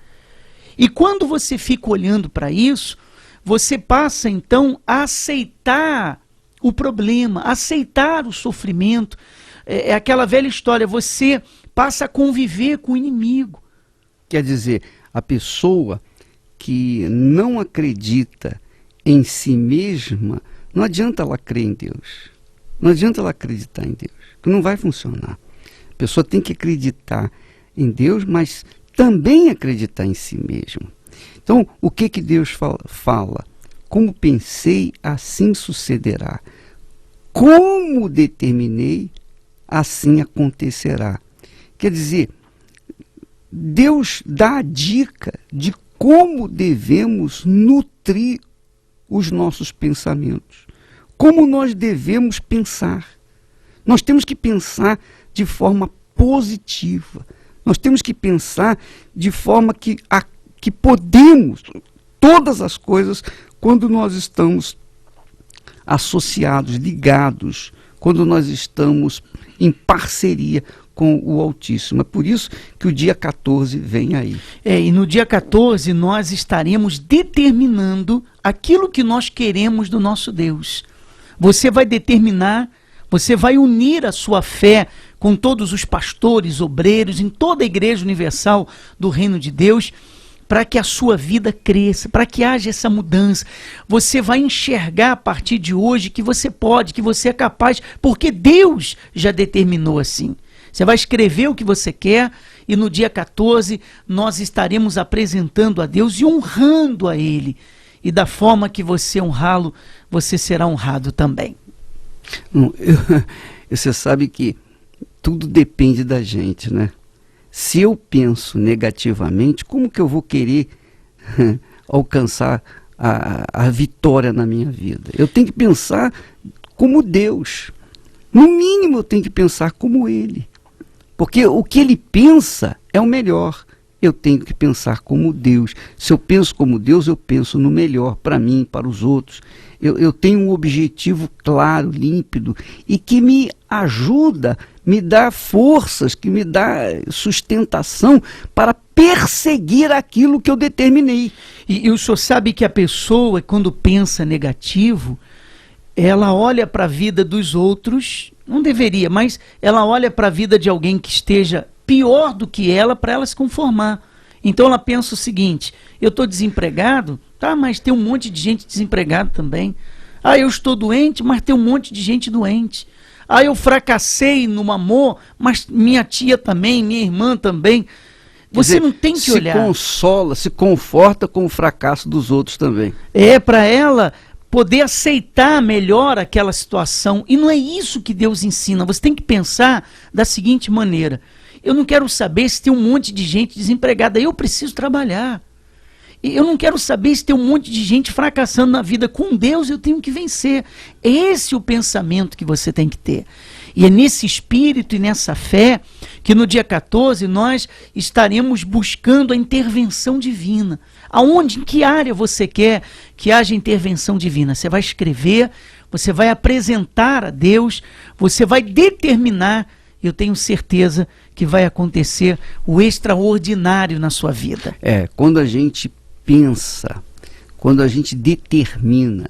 E quando você fica olhando para isso, você passa então a aceitar o problema, aceitar o sofrimento. É aquela velha história, você passa a conviver com o inimigo. Quer dizer, a pessoa que não acredita em si mesma, não adianta ela crer em Deus. Não adianta ela acreditar em Deus, que não vai funcionar. A pessoa tem que acreditar em Deus, mas também acreditar em si mesmo. Então, o que Deus fala? Como pensei, assim sucederá. Como determinei, assim acontecerá. Quer dizer, Deus dá a dica de como devemos nutrir os nossos pensamentos. Como nós devemos pensar. Nós temos que pensar de forma positiva. Nós temos que pensar de forma que podemos todas as coisas quando nós estamos associados, ligados, quando nós estamos em parceria com o Altíssimo. É por isso que o dia 14 vem aí. E no dia 14 nós estaremos determinando aquilo que nós queremos do nosso Deus. Você vai determinar, você vai unir a sua fé com todos os pastores, obreiros, em toda a Igreja Universal do Reino de Deus, para que a sua vida cresça, para que haja essa mudança. Você vai enxergar a partir de hoje que você pode, que você é capaz, porque Deus já determinou assim. Você vai escrever o que você quer e no dia 14 nós estaremos apresentando a Deus e honrando a Ele. e da forma que você honrá-lo, você será honrado também. Você sabe que tudo depende da gente, né? Se eu penso negativamente, como que eu vou querer alcançar a vitória na minha vida? Eu tenho que pensar como Deus. No mínimo eu tenho que pensar como Ele. Porque o que Ele pensa é o melhor. Eu tenho que pensar como Deus. Se eu penso como Deus, eu penso no melhor para mim, para os outros. Eu tenho um objetivo claro, límpido, e que me ajuda, me dá forças, que me dá sustentação para perseguir aquilo que eu determinei. E o senhor sabe que a pessoa, quando pensa negativo, ela olha para a vida dos outros, não deveria, mas ela olha para a vida de alguém que esteja pior do que ela para ela se conformar. Então ela pensa o seguinte: eu estou desempregado, tá, mas tem um monte de gente desempregada também. Ah, eu estou doente, mas tem um monte de gente doente. Ah, eu fracassei no amor, mas minha tia também, minha irmã também. Você não tem que olhar. Se consola, se conforta com o fracasso dos outros também. É para ela poder aceitar melhor aquela situação. E não é isso que Deus ensina. Você tem que pensar da seguinte maneira: eu não quero saber se tem um monte de gente desempregada, eu preciso trabalhar. Eu não quero saber se tem um monte de gente fracassando na vida. Com Deus eu tenho que vencer. Esse é o pensamento que você tem que ter. E é nesse espírito e nessa fé que no dia 14 nós estaremos buscando a intervenção divina. Aonde, em que área você quer que haja intervenção divina? Você vai escrever, você vai apresentar a Deus, você vai determinar. Eu tenho certeza que vai acontecer o extraordinário na sua vida. Quando a gente pensa, quando a gente determina,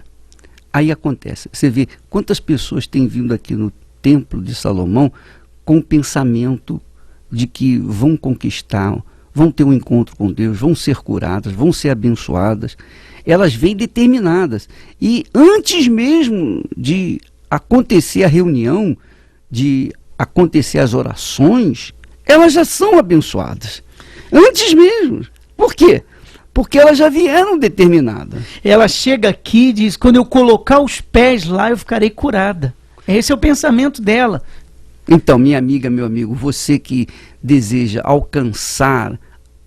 aí acontece. Você vê quantas pessoas têm vindo aqui no Templo de Salomão com o pensamento de que vão conquistar, vão ter um encontro com Deus, vão ser curadas, vão ser abençoadas. Elas vêm determinadas. E antes mesmo de acontecer a reunião, de acontecer as orações, elas já são abençoadas. Antes mesmo. Por quê? Porque elas já vieram determinadas. Ela chega aqui e diz: quando eu colocar os pés lá, eu ficarei curada. Esse é o pensamento dela. Então, minha amiga, meu amigo, você que deseja alcançar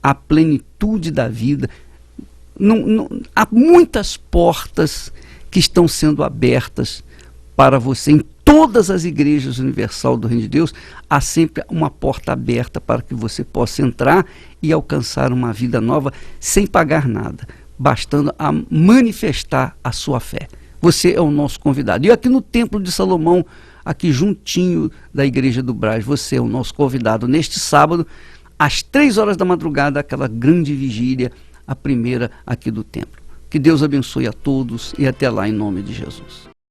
a plenitude da vida, há muitas portas que estão sendo abertas para você. Em todas as igrejas universal do Reino de Deus, há sempre uma porta aberta para que você possa entrar e alcançar uma vida nova sem pagar nada, bastando a manifestar a sua fé. Você é o nosso convidado. E aqui no Templo de Salomão, aqui juntinho da Igreja do Brás, você é o nosso convidado neste sábado, às 3 horas da madrugada, aquela grande vigília, a primeira aqui do templo. Que Deus abençoe a todos e até lá, em nome de Jesus.